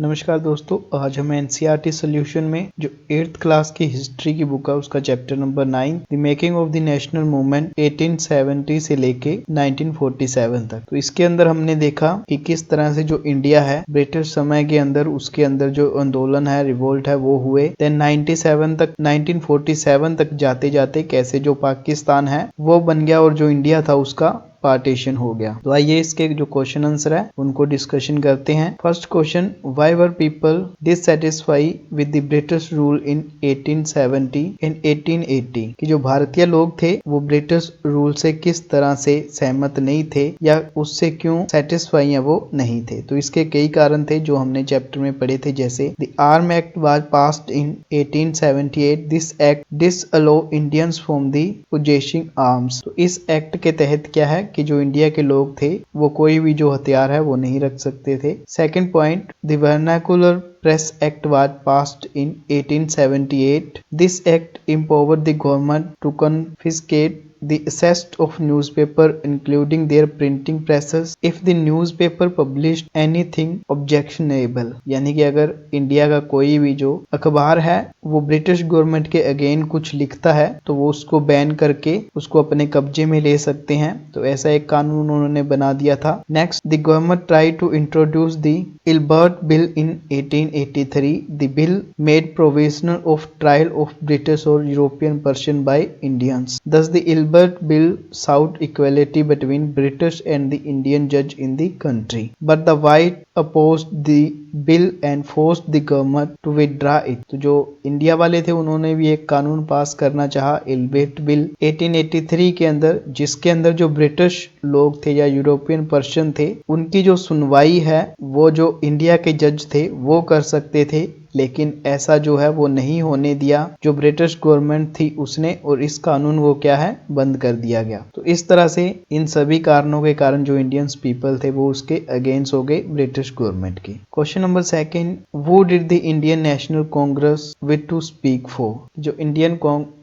नमस्कार दोस्तों, आज हम एनसीईआरटी सॉल्यूशन में जो 8th क्लास की हिस्ट्री की बुक है उसका chapter number 9 the making of the national movement 1870 से लेके 1947 तक। तो इसके अंदर हमने देखा कि किस तरह से जो इंडिया है ब्रिटिश समय के अंदर उसके अंदर जो आंदोलन है, रिवोल्ट है, वो हुए। देन 1947 तक जाते जाते कैसे जो पाकिस्तान है वो बन गया और जो इंडिया था उसका पार्टीशन हो गया। तो आइए इसके जो क्वेश्चन आंसर है उनको डिस्कशन करते हैं। First question, why were people dissatisfy with the British rule in 1870 and 1880 कि जो भारतीय लोग थे वो ब्रिटिश रूल से किस तरह से सहमत नहीं थे या उससे क्यों सेटिस्फाई है वो नहीं थे। तो इसके कई कारण थे जो हमने चैप्टर में पढ़े थे, जैसे the arm act was passed in 1878। This act disallow Indians from the possessing arms. तो इस एक्ट के तहत क्या है कि जो इंडिया के लोग थे वो कोई भी जो हथियार है वो नहीं रख सकते थे। Second point, the vernacular press act was passed in 1878। This act empowered the government to confiscate the access of newspaper including their printing presses if the newspaper published anything objectionable। यानी कि अगर इंडिया का कोई भी जो अखबार है वो ब्रिटिश गवर्नमेंट के अगेन कुछ लिखता है तो वो उसको बैन करके उसको अपने कब्जे में ले सकते हैं। तो ऐसा एक कानून उन्होंने बना दिया था। Next, the government try to introduce the Ilbert bill in 1883। The bill made provisional of trial of British और European person by Indians. Thus the Ilbert Bill sought equality between British and the Indian judge in the country, but the white opposed the bill and forced the government to withdraw it। तो जो India वाले थे उन्होंने भी एक कानून पास करना चाहा, इल्बर्ट बिल 1883 के अंदर, जिसके अंदर जो ब्रिटिश लोग थे या यूरोपियन पर्सन थे उनकी जो सुनवाई है वो जो इंडिया के जज थे वो कर सकते थे, लेकिन ऐसा जो है वो नहीं होने दिया जो ब्रिटिश गवर्नमेंट थी उसने, और इस कानून को क्या है बंद कर दिया गया। तो इस तरह से इन सभी कारणों के कारण जो इंडियंस पीपल थे वो उसके अगेंस्ट हो गए ब्रिटिश गवर्नमेंट के। क्वेश्चन नंबर सेकंड, वो did the Indian national Congress with two speak for. जो इंडियन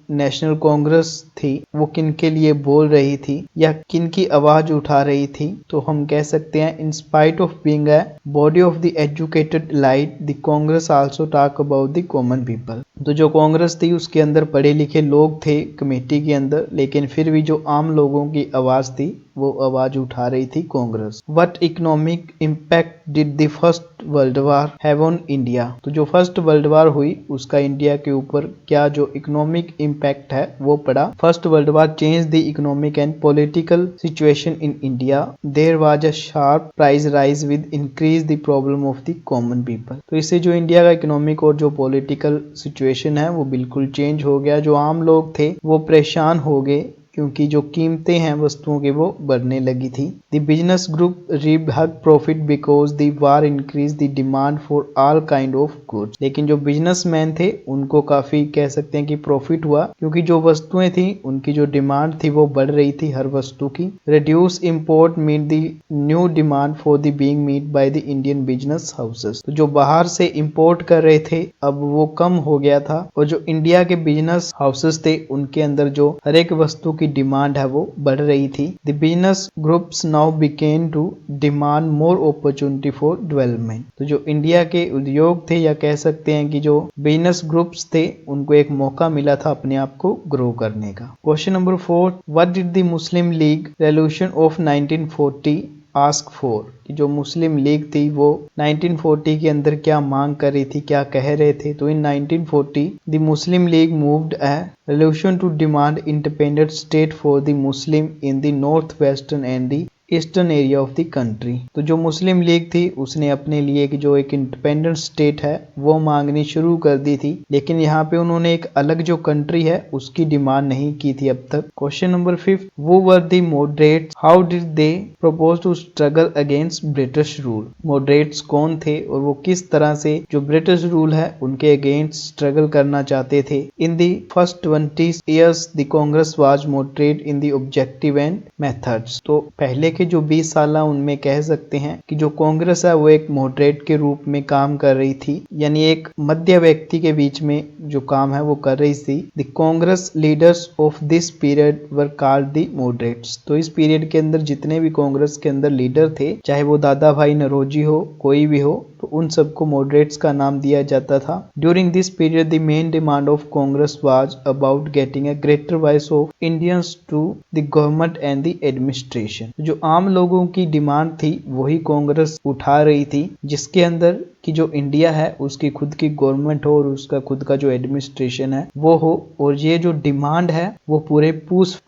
नेशनल कांग्रेस थी वो किन के लिए बोल रही थी या किन की आवाज उठा रही थी। तो हम कह सकते हैं, in spite of being a body of the educated light the Congress also talk about the common people. तो जो कांग्रेस थी उसके अंदर पढ़े लिखे लोग थे कमेटी के अंदर, लेकिन फिर भी जो आम लोगों की आवाज थी वो आवाज उठा रही थी Congress. What economic impact did the first world war have on India. तो जो फर्स्ट वर्ल्ड वॉर हुई उसका इंडिया के ऊपर क्या जो इकोनॉमिक इम्पैक्ट है वो पड़ा। First world war change the economic and political situation in India. There was a sharp price rise with increase the problem of the common people. तो इससे जो इंडिया का इकोनॉमिक और जो पॉलिटिकल सिचुएशन है वो बिल्कुल चेंज हो गया। जो आम लोग थे वो परेशान हो गए क्योंकि जो कीमतें हैं वस्तुओं की वो बढ़ने लगी थी। The business group reaped huge profit because the war increase the demand for all kind of goods. लेकिन जो बिजनेसमैन थे उनको काफी कह सकते हैं कि प्रॉफिट हुआ क्योंकि जो वस्तुएं थी उनकी जो डिमांड थी वो बढ़ रही थी हर वस्तु की। Reduce import meet the new demand for the being meet by the Indian business houses. तो जो बाहर से इम्पोर्ट कर रहे थे अब वो कम हो गया था और जो इंडिया के बिजनेस हाउसेस थे उनके अंदर जो हर एक वस्तु की डिमांड है वो बढ़ रही थी। The business groups now begin to demand more opportunity for development. तो जो इंडिया के उद्योग थे या कह सकते हैं कि जो बिजनेस ग्रुप्स थे उनको एक मौका मिला था अपने आप को ग्रो करने का। Question number 4, what did the Muslim league resolution of 1940 ask for. कि जो मुस्लिम लीग थी वो 1940 के अंदर क्या मांग कर रही थी, क्या कह रहे थे। तो in 1940 the Muslim League moved a resolution to demand independent state for the Muslim in the north western and the eastern area of the country. तो जो मुस्लिम लीग थी उसने अपने लिए कि जो एक इंडिपेंडेंट स्टेट है वो मांगनी शुरू कर दी थी, लेकिन यहाँ पे उन्होंने एक अलग जो कंट्री है उसकी डिमांड नहीं की थी अब तक। Question number 5, who were the moderates, how did they propose to struggle against British rule. Moderates कौन थे और वो किस तरह से जो ब्रिटिश रूल है उनके अगेंस्ट स्ट्रगल करना चाहते थे। In the first 20 years the Congress was moderate in the objective and methods. तो पहले देखें जो 20 साल उनमें कह सकते हैं कि जो कांग्रेस है वो एक मॉडरेट के रूप में काम कर रही थी, यानी एक मध्य व्यक्ति के बीच में जो काम है वो कर रही थी। The Congress leaders of this period were called the moderates. तो इस पीरियड के अंदर जितने भी कांग्रेस के अंदर लीडर थे, चाहे वो दादा भाई नौरोजी हो, कोई भी हो, तो उन सबको मॉडरेट्स का नाम दिया जाता था। During this period the main demand of Congress was about getting a greater voice of Indians to the government and the administration. जो आम लोगों की डिमांड थी वही कांग्रेस उठा रही थी, जिसके अंदर कि जो इंडिया है उसकी खुद की गवर्नमेंट हो और उसका खुद का जो एडमिनिस्ट्रेशन है वो हो, और ये जो डिमांड है वो पूरे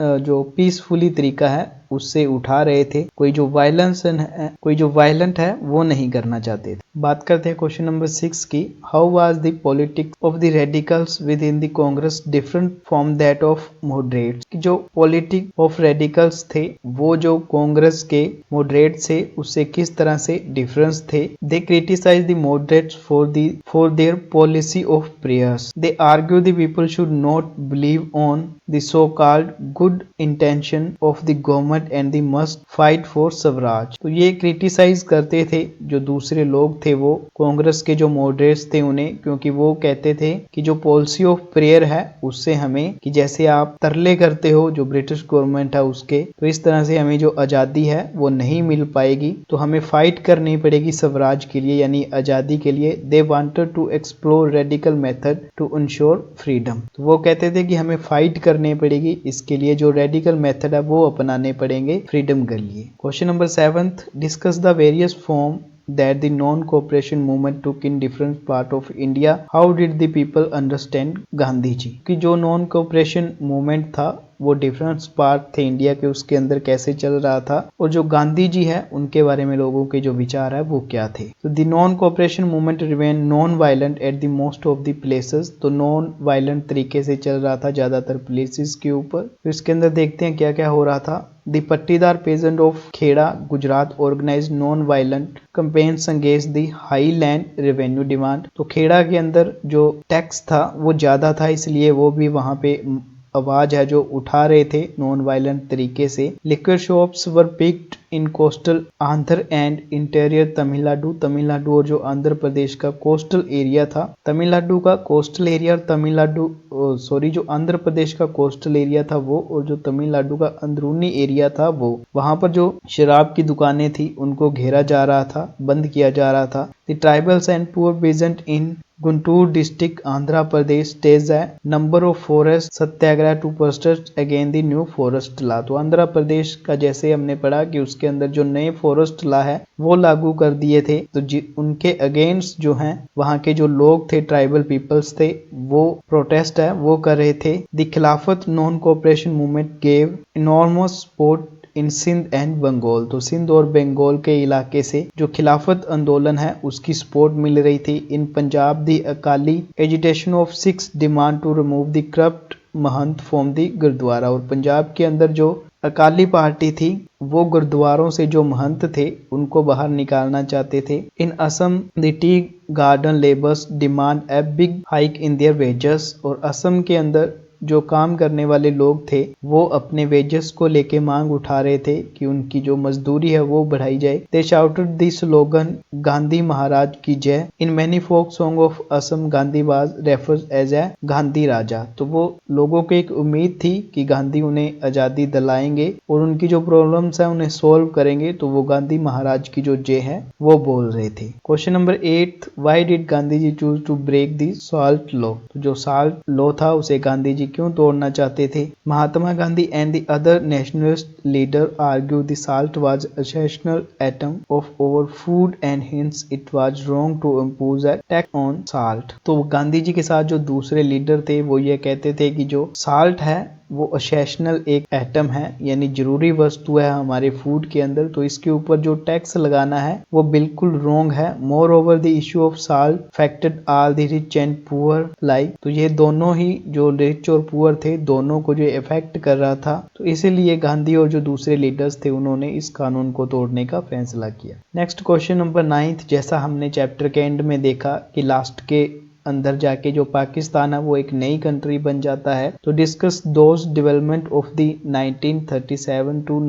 जो पीसफुली तरीका है उससे उठा रहे थे। कोई जो वायलेंट है वो नहीं करना चाहते थे। बात करते हैं क्वेश्चन नंबर 6 की। How was the politics of the radicals with in the Congress different from that of moderates. जो पॉलिटिक्स ऑफ रेडिकल्स थे वो जो कांग्रेस के मॉडरेट से उससे किस तरह से डिफरेंस थे। They criticise the moderates for their policy of prayers. They argue the people should not believe on the so called good intention of the government and the must fight for swaraj. तो ये criticise करते थे जो दूसरे लोग थे वो कांग्रेस के जो मॉडरेट्स थे उन्हें, क्योंकि वो कहते थे कि जो पॉलिसी ऑफ प्रेयर है उससे हमें, कि जैसे आप तरले करते हो जो ब्रिटिश गवर्नमेंट है उसके, तो इस तरह से हमें जो आजादी है वो नहीं मिल पाएगी, तो हमें फाइट करनी पड़ेगी स्वराज के लिए यानी आजादी के लिए। They wanted to explore radical method to ensure freedom. तो वो कहते थे कि हमें फाइट करनी पड़ेगी, इसके लिए जो रेडिकल मेथड है वो अपनाने पड़ेंगे फ्रीडम के लिए। Question number 7, discuss the various form that the non-cooperation movement took in different part of India. How did the people understand Gandhi ji? कि जो नॉन कोऑपरेशन मूवमेंट था वो डिफरेंट पार्ट थे इंडिया के, उसके अंदर कैसे चल रहा था, और जो गांधी जी है उनके बारे में लोगों के जो विचार है वो क्या थे। तो the non cooperation movement remain non violent at the most of the places. तो नॉन वायलेंट तरीके से चल रहा था ज्यादातर प्लेसेस के ऊपर। तो इसके अंदर देखते हैं क्या क्या हो रहा था। The Patidar peasant of Kheda Gujarat organise non violent campaigns against the high land revenue demand. तो खेड़ा के अंदर जो टैक्स था वो ज्यादा था, इसलिए वो भी वहां पे आवाज है जो उठा रहे थे नॉन वायलेंट तरीके से। Liquid shops were picked in coastal Andhra and interior Tamil Nadu और जो आंध्र प्रदेश का कोस्टल एरिया था, तमिलनाडु का कोस्टल एरिया और जो आंध्र प्रदेश का कोस्टल एरिया था वो, और जो तमिलनाडु का अंदरूनी एरिया था वो, वहां पर जो शराब की दुकानें थी उनको घेरा जा रहा था, बंद किया जा रहा था। The tribals and poor peasant in Guntur district Andhra Pradesh stage है number of forest satyagraha to protest against the new forest law. तो आंध्र प्रदेश का जैसे हमने पढ़ा कि उसके अंदर जो नए फॉरेस्ट लॉ है वो लागू कर दिए थे, तो उनके अगेंस्ट जो हैं वहां के जो लोग थे, ट्राइबल पीपल्स थे, वो प्रोटेस्ट है वो कर रहे थे। The Khilafat non cooperation movement gave enormous support in Sindh and Bengal. तो सिंध और बंगाल के इलाके से जो खिलाफत आंदोलन है उसकी सपोर्ट मिल रही थी। In Punjab the Akali agitation of six demand to remove the corrupt mahant from the gurudwara. और पंजाब के अंदर जो अकाली पार्टी थी वो गुरुद्वारों से जो महंत थे उनको बाहर निकालना चाहते थे। In Assam the tea garden labours demand a big hike in their wages. और असम के अंदर जो काम करने वाले लोग थे वो अपने वेजेस को लेके मांग उठा रहे थे कि उनकी जो मजदूरी है वो बढ़ाई जाए। They shouted the slogan Gandhi Maharaj की जय। In many folk song of Assam Gandhi was referred as a Gandhi Raja. तो वो लोगों को एक उम्मीद थी कि गांधी उन्हें आजादी दिलाएंगे और उनकी जो प्रॉब्लम्स है उन्हें सॉल्व करेंगे, तो वो गांधी महाराज की जो जय है वो बोल रहे थे। Question number 8, why did Gandhi ji choose to break the salt law. तो जो साल्ट लॉ था उसे गांधी जी क्यों तोड़ना चाहते थे। Mahatma Gandhi and the other nationalist leader argue the salt was essential item of our food and hence it was wrong to impose a tax on salt. तो गांधी जी के साथ जो दूसरे लीडर थे वो ये कहते थे कि जो साल्ट है वो असेंशियल एक एटम है, यानी जरूरी वस्तु है हमारे फूड के अंदर, तो इसके ऊपर जो टैक्स लगाना है वो बिल्कुल रॉन्ग है। More over the issue of salt affected all the rich and poor like. तो ये दोनों ही जो रिच और पुअर थे दोनों को जो इफेक्ट कर रहा था, तो इसीलिए गांधी और जो दूसरे लीडर्स थे उन्होंने इस कानून को तोड़ने का फैसला किया। नेक्स्ट क्वेश्चन नंबर 9, जैसा हमने चैप्टर के एंड में देखा कि लास्ट के अंदर जाके जो पाकिस्तान है वो एक नई कंट्री बन जाता है। तो discuss those development of the 1937 to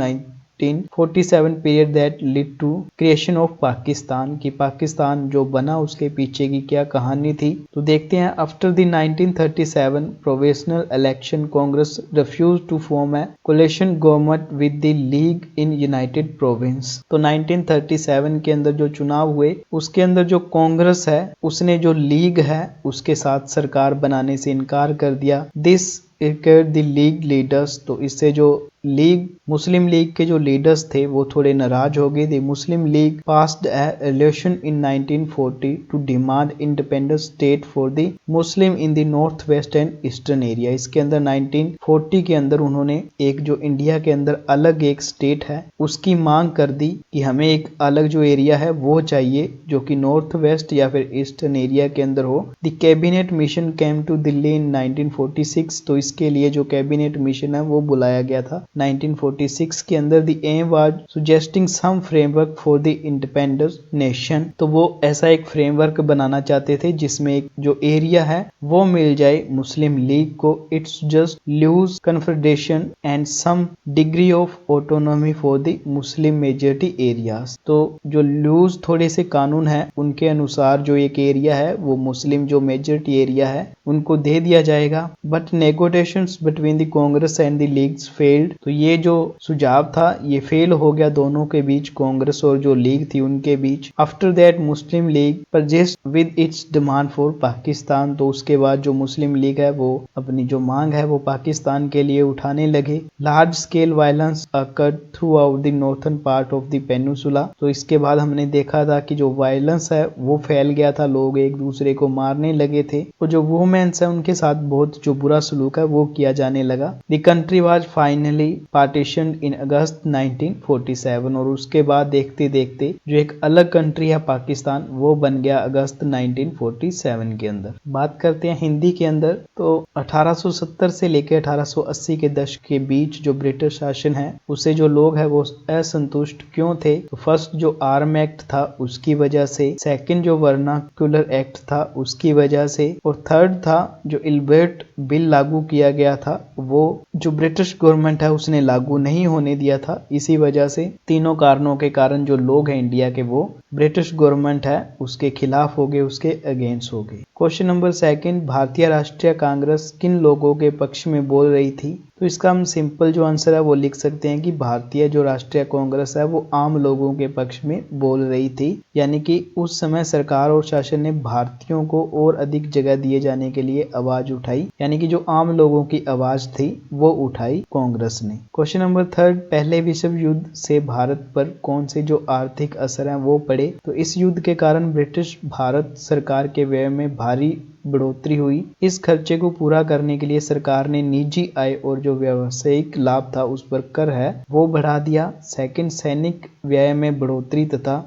1947 period that lead to creation of Pakistan, कि पाकिस्तान जो बना उसके पीछे की क्या कहानी थी। तो देखते हैं, after the 1937 provincial election Congress refuse to form a coalition government with the League in United Province. तो 1937 के अंदर जो चुनाव हुए उसके अंदर जो कांग्रेस है उसने जो लीग है उसके साथ सरकार बनाने से इनकार कर दिया। दिस द लीग लीडर्स, तो इससे जो लीग मुस्लिम लीग के जो लीडर्स थे वो थोड़े नाराज हो गए। The Muslim League passed a resolution in 1940 to demand independent state for the Muslim in the north west and eastern area. इसके अंदर 1940 के अंदर उन्होंने एक जो इंडिया के अंदर अलग एक स्टेट है उसकी मांग कर दी कि हमें एक अलग जो एरिया है वो चाहिए जो कि नॉर्थ वेस्ट या फिर ईस्टर्न एरिया के अंदर हो। The cabinet mission came to Delhi in 1946, तो इसके लिए जो कैबिनेट मिशन है वो बुलाया गया था 1946 के अंदर। The aim was suggesting some framework for the independent nation, तो वो ऐसा एक फ्रेमवर्क बनाना चाहते थे जिसमें एक जो एरिया है वो मिल जाए मुस्लिम लीग को। It's just loose confederation and some degree of autonomy for the Muslim majority areas. तो जो लूज थोड़े से कानून है उनके अनुसार जो एक एरिया है वो मुस्लिम जो मेजॉरिटी एरिया है उनको दे दिया जाएगा। But negotiations between the Congress and the leagues failed, तो ये जो सुझाव था ये फेल हो गया दोनों के बीच, कांग्रेस और जो लीग थी उनके बीच। After that Muslim League persisted with its demand for Pakistan, तो उसके बाद जो मुस्लिम लीग है वो अपनी जो मांग है वो पाकिस्तान के लिए उठाने लगे। Large scale violence occurred through out the northern part of the peninsula, तो इसके बाद हमने देखा था कि जो वायलेंस है वो फैल गया था, लोग एक दूसरे को मारने लगे थे और जो वुमेन्स है उनके साथ बहुत जो बुरा सलूक है वो किया जाने लगा। The country was finally partition in August 1947, और उसके बाद देखते देखते जो एक अलग कंट्री है पाकिस्तान वो बन गया अगस्त 1947 के अंदर। बात करते हैं हिंदी के अंदर, तो 1870 से लेकर 1880 के दशक के बीच जो ब्रिटिश शासन है उससे जो लोग हैं वो असंतुष्ट क्यों थे। तो फर्स्ट जो आर्म एक्ट था उसकी वजह से, सेकंड जो वर्नाक्युलर एक्ट था उसकी वजह से, और थर्ड था जो इल्बर्ट बिल लागू किया गया था वो जो ब्रिटिश गवर्नमेंट है उसने लागू नहीं होने दिया था। इसी वजह से तीनों कारणों के कारण जो लोग हैं इंडिया के वो ब्रिटिश गवर्नमेंट है उसके खिलाफ हो गए, उसके अगेंस्ट हो गए। क्वेश्चन नंबर सेकंड, भारतीय राष्ट्रीय कांग्रेस किन लोगों के पक्ष में बोल रही थी। तो इसका हम सिंपल जो आंसर है वो लिख सकते हैं कि भारतीय जो राष्ट्रीय कांग्रेस है वो आम लोगों के पक्ष में बोल रही थी, यानी कि उस समय सरकार और शासन ने भारतीयों को और अधिक जगह दिए जाने के लिए आवाज उठाई, यानी कि जो आम लोगों की आवाज थी वो उठाई कांग्रेस ने। क्वेश्चन नंबर थर्ड, पहले विश्व युद्ध से भारत पर कौन से जो आर्थिक असर हैं वो पड़े। तो इस युद्ध के कारण ब्रिटिश भारत सरकार के व्यय में भारी बढ़ोतरी हुई। इस खर्चे को पूरा करने के लिए सरकार ने निजी आय और जो व्यावसायिक लाभ था उस पर कर है वो बढ़ा दिया। सेकंड, सैनिक व्यय में बढ़ोतरी तथा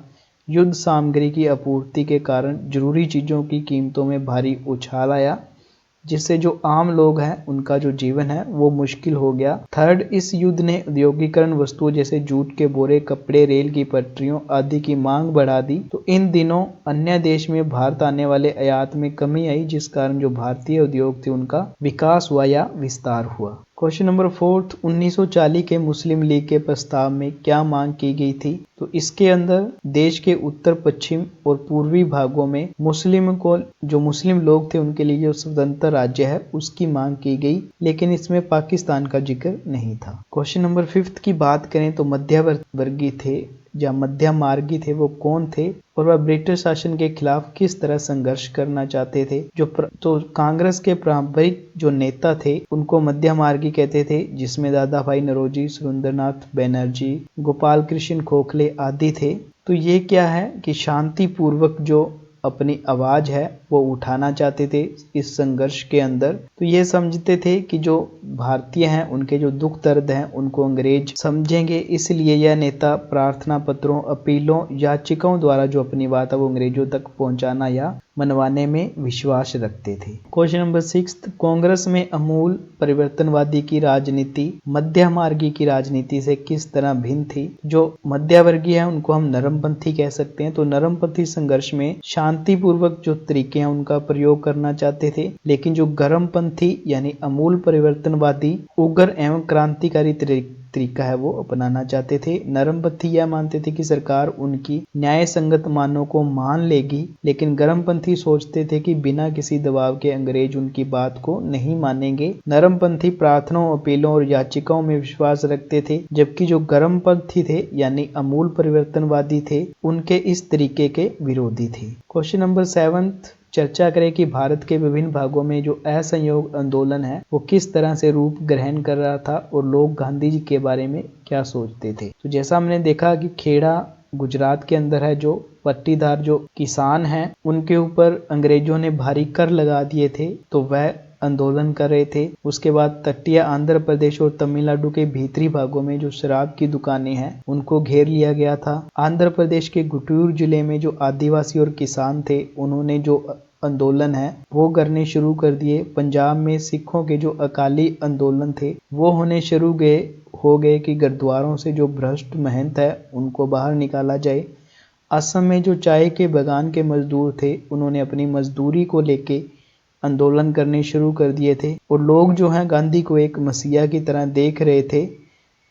युद्ध सामग्री की आपूर्ति के कारण जरूरी चीजों की कीमतों में भारी उछाल आया, जिससे जो आम लोग हैं उनका जो जीवन है वो मुश्किल हो गया। थर्ड, इस युद्ध ने औद्योगिकरण वस्तुओं जैसे जूट के बोरे, कपड़े, रेल की पटरियों आदि की मांग बढ़ा दी। तो इन दिनों अन्य देश में भारत आने वाले आयात में कमी आई, जिस कारण जो भारतीय उद्योग थे उनका विकास हुआ या विस्तार हुआ। क्वेश्चन नंबर फोर्थ, 1940 के मुस्लिम लीग के प्रस्ताव में क्या मांग की गई थी। तो इसके अंदर देश के उत्तर पश्चिम और पूर्वी भागों में जो मुस्लिम लोग थे उनके लिए जो स्वतंत्र राज्य है उसकी मांग की गई, लेकिन इसमें पाकिस्तान का जिक्र नहीं था। क्वेश्चन नंबर फिफ्थ की बात करें तो मध्यवर्गीय थे या मध्य मार्गी थे वो कौन थे और वह ब्रिटिश शासन के खिलाफ किस तरह संघर्ष करना चाहते थे। तो कांग्रेस के पारंपरिक जो नेता थे उनको मध्य मार्गी कहते थे, जिसमें दादा भाई नौरोजी, सुरेंद्रनाथ बैनर्जी, गोपाल कृष्ण गोखले आदि थे। तो ये क्या है कि शांति पूर्वक जो अपनी आवाज है वो उठाना चाहते थे इस संघर्ष के अंदर। तो ये समझते थे कि जो भारतीय हैं उनके जो दुख दर्द हैं उनको अंग्रेज समझेंगे, इसलिए यह नेता प्रार्थना पत्रों, अपीलों, याचिकाओं द्वारा जो अपनी बात है वो अंग्रेजों तक पहुंचाना या मनवाने में विश्वास रखते थे। क्वेश्चन नंबर सिक्स, कांग्रेस में अमूल परिवर्तनवादी की राजनीति मध्य मार्गी की राजनीति से किस तरह भिन्न थी। जो मध्यवर्गीय है उनको हम नरमपंथी कह सकते हैं। तो नरमपंथी संघर्ष में शांतिपूर्वक जो तरीके हैं उनका प्रयोग करना चाहते थे, लेकिन जो गर्मपंथी यानी अमूल परिवर्तनवादी उग्र एवं क्रांतिकारी तरीका है वो अपनाना चाहते थे। नरमपंथी यह मानते थे कि सरकार उनकी न्याय संगत मानों को मान लेगी, लेकिन गर्मपंथी सोचते थे कि बिना किसी दबाव के अंग्रेज उनकी बात को नहीं मानेंगे। नरमपंथी प्रार्थनाओं, अपीलों और याचिकाओं में विश्वास रखते थे, जबकि जो गर्मपंथी थे यानी अमूल परिवर्तनवादी थे, उनके इस तरीके के विरोधी थे। क्वेश्चन नंबर 7, चर्चा करें कि भारत के विभिन्न भागों में जो असहयोग आंदोलन है वो किस तरह से रूप ग्रहण कर रहा था और लोग गांधी जी के बारे में क्या सोचते थे। तो जैसा हमने देखा कि खेड़ा गुजरात के अंदर है, जो पट्टीदार जो किसान हैं उनके ऊपर अंग्रेजों ने भारी कर लगा दिए थे, तो वह आंदोलन कर रहे थे। उसके बाद तटीय आंध्र प्रदेश और तमिलनाडु के भीतरी भागों में जो शराब की दुकानें हैं उनको घेर लिया गया था। आंध्र प्रदेश के गुंटूर जिले में जो आदिवासी और किसान थे उन्होंने जो आंदोलन है वो करने शुरू कर दिए। पंजाब में सिखों के जो अकाली आंदोलन थे वो होने शुरू हो गए कि गुरुद्वारों से जो भ्रष्ट महंत है उनको बाहर निकाला जाए। असम में जो चाय के बागान के मजदूर थे उन्होंने अपनी मजदूरी को लेके आंदोलन करने शुरू कर दिए थे, और लोग जो हैं गांधी को एक मसीहा की तरह देख रहे थे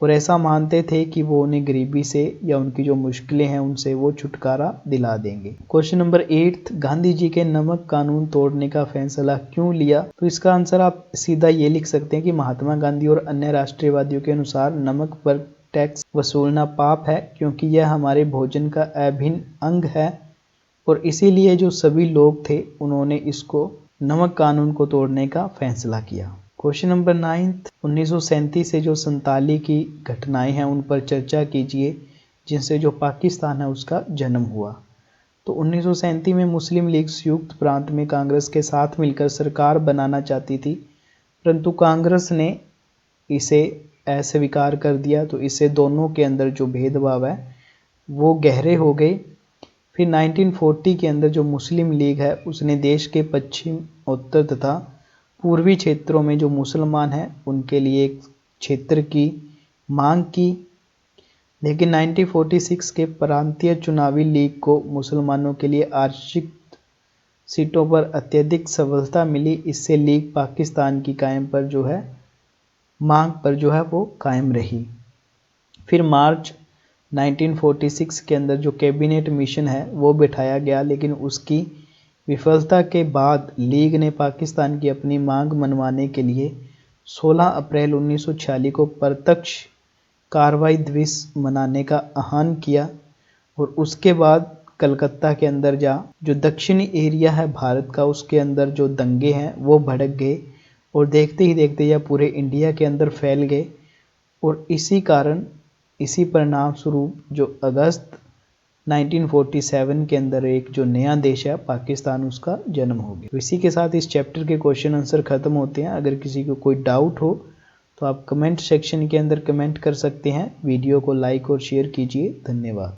और ऐसा मानते थे कि वो उन्हें गरीबी से या उनकी जो मुश्किलें हैं उनसे वो छुटकारा दिला देंगे। क्वेश्चन नंबर 8, गांधी जी के नमक कानून तोड़ने का फैसला क्यों लिया। तो इसका आंसर आप सीधा ये लिख सकते हैं कि महात्मा गांधी और अन्य राष्ट्रवादियों के अनुसार नमक पर टैक्स वसूलना पाप है, क्योंकि यह हमारे भोजन का अभिन्न अंग है, और इसीलिए जो सभी लोग थे उन्होंने इसको नमक कानून को तोड़ने का फैसला किया। क्वेश्चन नंबर 9, 1937 से जो संताली की घटनाएं हैं उन पर चर्चा कीजिए, जिनसे जो पाकिस्तान है उसका जन्म हुआ। तो 1937 में मुस्लिम लीग संयुक्त प्रांत में कांग्रेस के साथ मिलकर सरकार बनाना चाहती थी, परंतु कांग्रेस ने इसे अस्वीकार कर दिया, तो इससे दोनों के अंदर जो भेदभाव है वो गहरे हो गए। फिर 1940 के अंदर जो मुस्लिम लीग है उसने देश के पश्चिम, उत्तर तथा पूर्वी क्षेत्रों में जो मुसलमान हैं उनके लिए एक क्षेत्र की मांग की, लेकिन 1946 के प्रांतीय चुनावी लीग को मुसलमानों के लिए आरक्षित सीटों पर अत्यधिक सफलता मिली। इससे लीग पाकिस्तान की कायम पर जो है मांग पर जो है वो कायम रही। फिर मार्च 1946 के अंदर जो कैबिनेट मिशन है वो बिठाया गया, लेकिन उसकी विफलता के बाद लीग ने पाकिस्तान की अपनी मांग मनवाने के लिए 16 अप्रैल 1946 को प्रत्यक्ष कार्रवाई दिवस मनाने का आह्वान किया, और उसके बाद कलकत्ता के अंदर जो दक्षिणी एरिया है भारत का उसके अंदर जो दंगे हैं वो भड़क गए, और देखते ही देखते यह पूरे इंडिया के अंदर फैल गए, और इसी परिणाम स्वरूप जो अगस्त 1947 के अंदर एक जो नया देश है पाकिस्तान उसका जन्म हो गया। तो इसी के साथ इस चैप्टर के क्वेश्चन आंसर खत्म होते हैं। अगर किसी को कोई डाउट हो तो आप कमेंट सेक्शन के अंदर कमेंट कर सकते हैं। वीडियो को लाइक और शेयर कीजिए। धन्यवाद।